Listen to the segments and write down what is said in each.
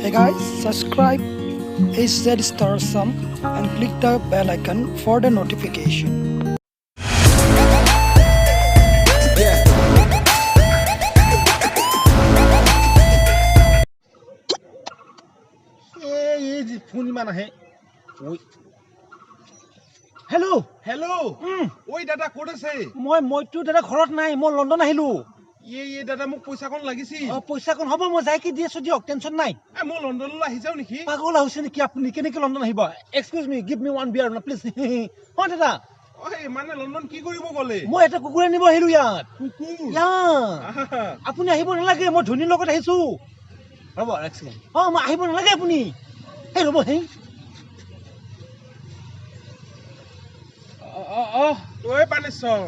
Hey guys, subscribe HJDSTARASSAM and click the bell icon for the notification. Hello. Hello. Oi dada ক'ত আছে? মইতো দাদা ঘৰত নাই মই লণ্ডন আহিলো এই দাদা মোক পইচা কোন লাগিছিল পইচা কোন হ'ব মই যাই কি দি আছো দিয়ক টেনচন নাই মই লণ্ডনলৈ আহি যাও নেকি পাগল হৈছে নেকি আপুনি কেনেকে লণ্ডন আহিব এক্সকিউজ মি গিভ মি ওয়ান বিয়াৰ না প্লিজ ও দাদা ঐ মানে লণ্ডন কি কৰিব গলে মই এটা কুকুৰ আনিব আহিলো ইয়াত কুকুৰ আপুনি আহিব নালাগে মই ধনীৰ লগত আহিছো ৰব এক্সকিউজ মই আহিব নালাগে আপুনি হে ৰব হে ঐ পানেশ্বৰ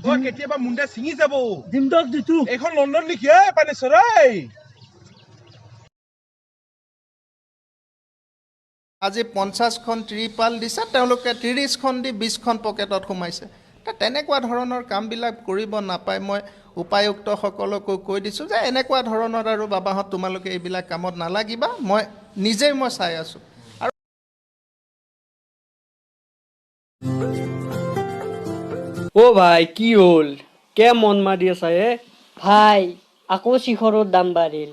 তই কেতিয়াবা মুণ্ডা ছিঙি যাব দিম দক দিতু এখন লণ্ডন লিখি পানেশ্বৰ ঐ আজি 50খন ত্ৰিপাল দিছে তেওঁলোকে 30খন দি 20খন পকেটত সোমাইছে তেনেকুৱা ধৰণৰ কামবিলাক কৰিব নাপায় মই উপায়ুক্তসকলকো কৈ দিছোঁ যে এনেকুৱা ধৰণৰ আৰু বাবাহঁত তোমালোকে এইবিলাক কামত নালাগিবা মই নিজেই মই চাই আছোঁ ও ভাই কি হল কে মন মাৰি আছা ভাই আকৌ শিখৰৰ দাম বাঢ়িল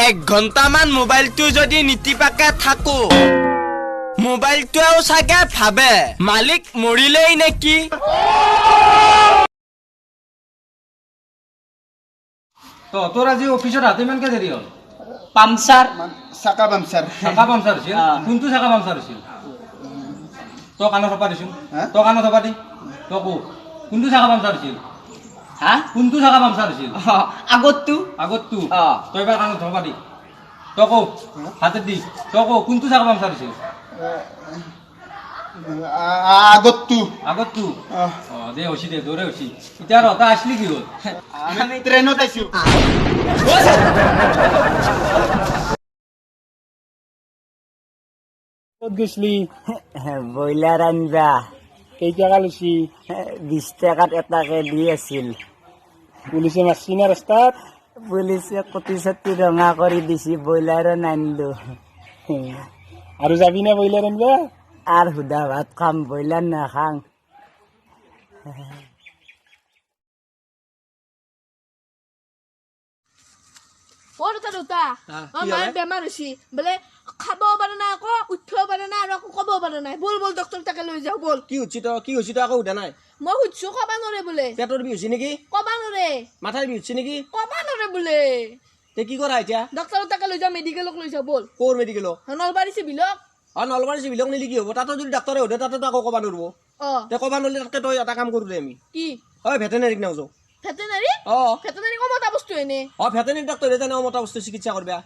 এক ঘণ্টামান মোবাইলটো যদি নীতিপাকে থাকো মোবাইলটোও চাগে ভাবে মালিক মৰিলেই নেকি তোৰ আজি অফিচত হাতে ইমানকে দেৰি হ'ল পামচাৰ চাকা বামচাৰ হৈছিল কোনটো চাকা পামচাৰ হৈছিল তই কাণত থপা দিছো তই কাণত থপা দি তই কোনটো চাকা পামচাৰ হৈছিল কোনটো চাকা পামচাৰ হৈছিল আগতটো তই এবাৰ কাণত থপা দি তই হাতে দি তই কোনটো চাকা পামচাৰ হৈছিল আগতটো দে হৈছি দে দৌৰে হৈছি এতিয়া ৰতা আসলি কি হ'ল আমি ট্ৰেইনত আইছো ক'ত গৈছিলি ব্ৰইলাৰ আনিবা কেইটকা লৈছি 20 টকাত এটাকে দি আছিল পুলিচে মাৰছি না ৰাস্তাত পুলিচে কটি চটি ৰঙা কৰি দিছি ব্ৰইলাৰো নানিলো আৰু যাবি না ব্ৰইলাৰ আনিবা আৰু সুদা ভাত খাম ব্ৰইলাৰ নাখাং বেমাৰ হৈছে বোলে খাব পাৰে না আকৌ উঠিব পাৰে না আৰু আকৌ ক'ব পাৰে নাই বল বল ডক্টৰ তাকে লৈ যাও বল কি হৈছে আকৌ উঠা নাই মই সুধছো ক'বা নৰে বোলে পেটৰ বিষ হৈছে নেকি ক'বা নৰে মাথাৰ বিষ হৈছে নেকি ক'বা নৰে বোলে তে কি কৰা এতিয়া ডক্টৰ তাকে লৈ যাও মেডিকেলক লৈ যাও বল ক'ৰ মেডিকেলক নলবাৰী চিভিলক নলবাৰী চিভিলক নিলি কি হ'ব তাতো যদি ডাক্তৰে সোধে তাতো আকৌ ক'বা নোৱাৰিব তে ক'বা নোৱাৰিলে তাতকে তই এটা কাম কৰোঁ দে আমি কি ভেটেনেৰীক নাযাওঁ ভেটেনাৰী ভেটেনাৰী কমতা বস্তু এনে ভেটেনেৰী ডাক্তৰে জানে অমতা বস্তু চিকিৎসা কৰিবা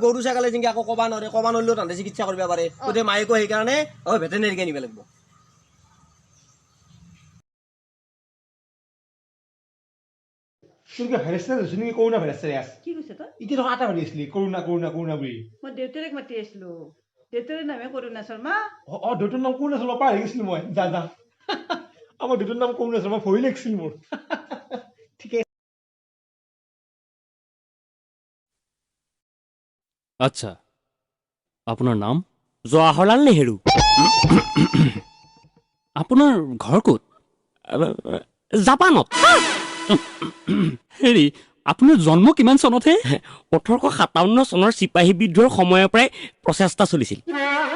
গৰু ছাগলী যেনেকে আকৌ ক'বা নোৱাৰিলেও তাহাঁতে চিকিৎসা কৰিব পাৰে গতিকে মায়েকো সেইকাৰণে ভেটেনেৰীকে নিব লাগিব কৰোণা ভাইৰাছ কি কৈছে তই এতিয়া দেখোন আটা মাৰি আছিলি কৰোণা বুলি মই দেউতাৰক মাতি আছিলো দেউতাৰৰ নামে কৰোণা শৰ্মা দেউতাৰ নাম কৰোণা শৰ্মা পাহৰি গৈছিলো মই যা আমাৰ দেউতাৰ নাম কৰোণা শৰ্মা ভয় লাগিছিল মোৰ আচ্ছা আপোনাৰ নাম জৱাহৰলাল নেহেৰু আপোনাৰ ঘৰ ক'ত জাপানত হেৰি আপোনাৰ জন্ম কিমান চনতহে 1857 চনৰ চিপাহী বিদ্ৰোহৰ সময়ৰ পৰাই প্ৰচেষ্টা চলিছিল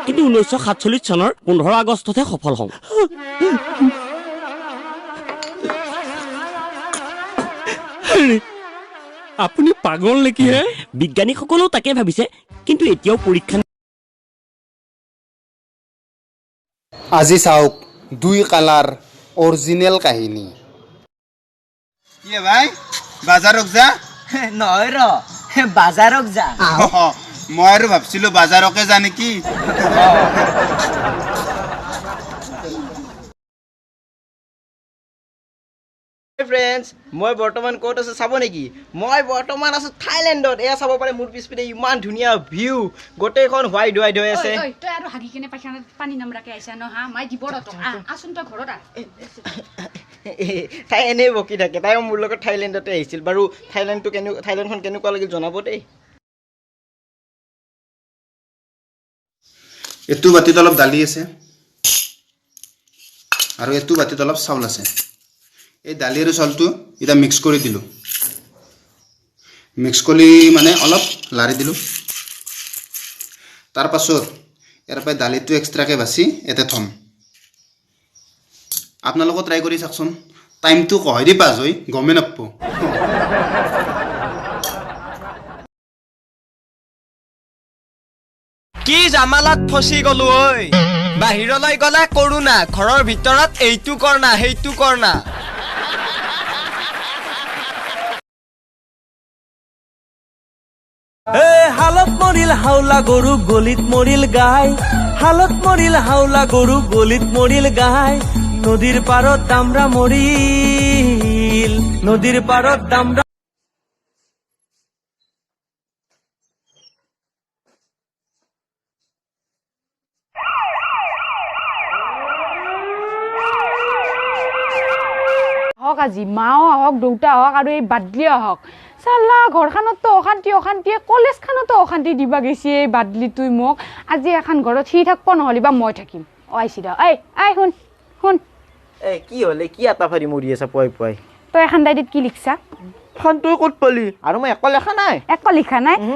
কিন্তু 1947 চনৰ 15 আগষ্টতহে সফল হওঁ আপুনি পাগল নেকি হে বিজ্ঞানীসকলেও তাকে ভাবিছে কিন্তু এতিয়াও পৰীক্ষা আজি চাওক 2 কালাৰ অৰিজিনেল কাহিনী কি ভাই বাজাৰক যা নহয় ৰ বাজাৰক যা মই আৰু ভাবছিলো বাজাৰকে যা নেকি ফ্ৰেণ্ডছ মই বৰ্তমান ক'ত আছো চাব নেকি মই বৰ্তমান আছো থাইলেণ্ডত এয়া চাব পাৰে মোৰ পিছপিনে ইমান ধুনীয়া ভিউ গোটেইখন হোৱাইট হৈ আছে তই আৰু হাগি কেনে পানী নামৰাকে আইছা ন হা মাই দিব ৰ তো আছোন তই ঘৰত তাই এনেই বকি থাকে তাই মোৰ লগত থাইলেণ্ডতে আহিছিল বাৰু থাইলেণ্ডখন কেনেকুৱা লাগিল জনাব দেই এইটো বাতিত অলপ দালি আছে আৰু এইটো বাতিত অলপ চাউল আছে এই দালি আৰু চাউলটো এটা মিক্স কৰি দিলোঁ মিক্স কৰি মানে অলপ লাৰি দিলোঁ তাৰ পাছত ইয়াৰ পৰা দালিটো এক্সট্ৰাকে বাছি এতে থম আপোনালোকে ট্ৰাই কৰি চাওকচোন টাইমটো কহেদি পাছ হৈ গমেই নাপাব কি জামালাত ফচি গলো ঐ বাহিৰলৈ গলে কৰোনা ঘৰৰ ভিতৰত এইটো কৰ না সেইটো কৰ না হালত মৰিল হাওলা গৰু গলিত মৰিল গাই হালত মৰিল হাওলা গৰু গলিত মৰিল গাই নদীৰ পাৰত দামৰা মৰিল নদীৰ পাৰত দামৰা হওক আজি মাও আহক দেউতা আহক আৰু এই বাদলি আহক চালা ঘৰখনতো অশান্তিয়ে কলেজখনতো অশান্তি দিবা গৈছে এই বাদলিটোই মোক আজি এখন ঘৰত সি থাকিব নহ'লে বা মই থাকিম আইছি দা শুন কি হ'লে কি আটাফাৰি মৰি আছা পুৱাই তই এখন ডায়েৰীত কি লিখছা খান তই ক'ত পালি আৰু মই একো লেখা নাই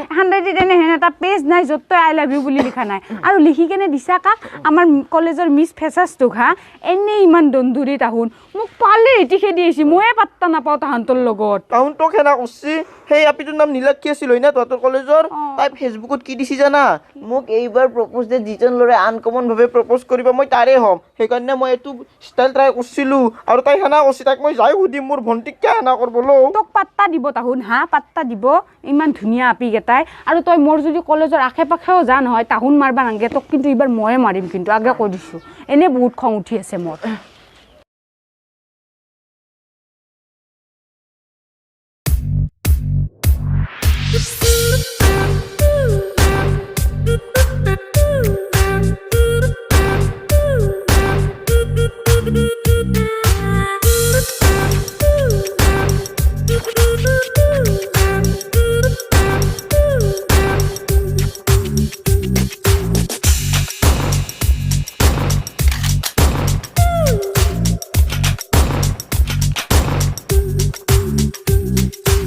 এখন ডায়েৰীত এনেহেন এটা পেজ নাই য'ত তই আই লাভ ইউ বুলি লিখা নাই আৰু লিখি কেনে দিছা কাক আমাৰ কলেজৰ মিছ ফেচাছটোক এনেই ইমান দন্দুৰি তাহোন মোক পালে এটি খেদি আহিছে ময়ে পাত্তা নাপাওঁ তাহাঁতৰ লগত তাহোনটো খেলা কৰছি সেই আপিটোৰ নাম নীলাক্ষী আছিল হয় না তহঁতৰ কলেজৰ তাই ফেচবুকত কি দিছি জানা মোক এইবাৰ প্ৰপ'জ দে যিজন ল'ৰাই আনকমন ভাৱে প্ৰপ'জ কৰিব মই তাৰে হ'ম সেইকাৰণে মই এইটো ষ্টাইল ট্ৰাই কৰিছিলোঁ আৰু তাই হেনা কৰছি তাইক মই যাই সুধিম মোৰ ভণ্টিক কিয় হেনা কৰবলো তোক পাত্তা দিব তাহোন পাত্তা দিব ইমান ধুনীয়া আপিকেইটাই আৰু তই মোৰ যদি কলেজৰ আশে পাশেও যা নহয় তাহোন মাৰবা নাংগে তোক কিন্তু এইবাৰ ময়ে মাৰিম কিন্তু আগে কৈ দিছোঁ এনে বহুত খং উঠি আছে মোৰ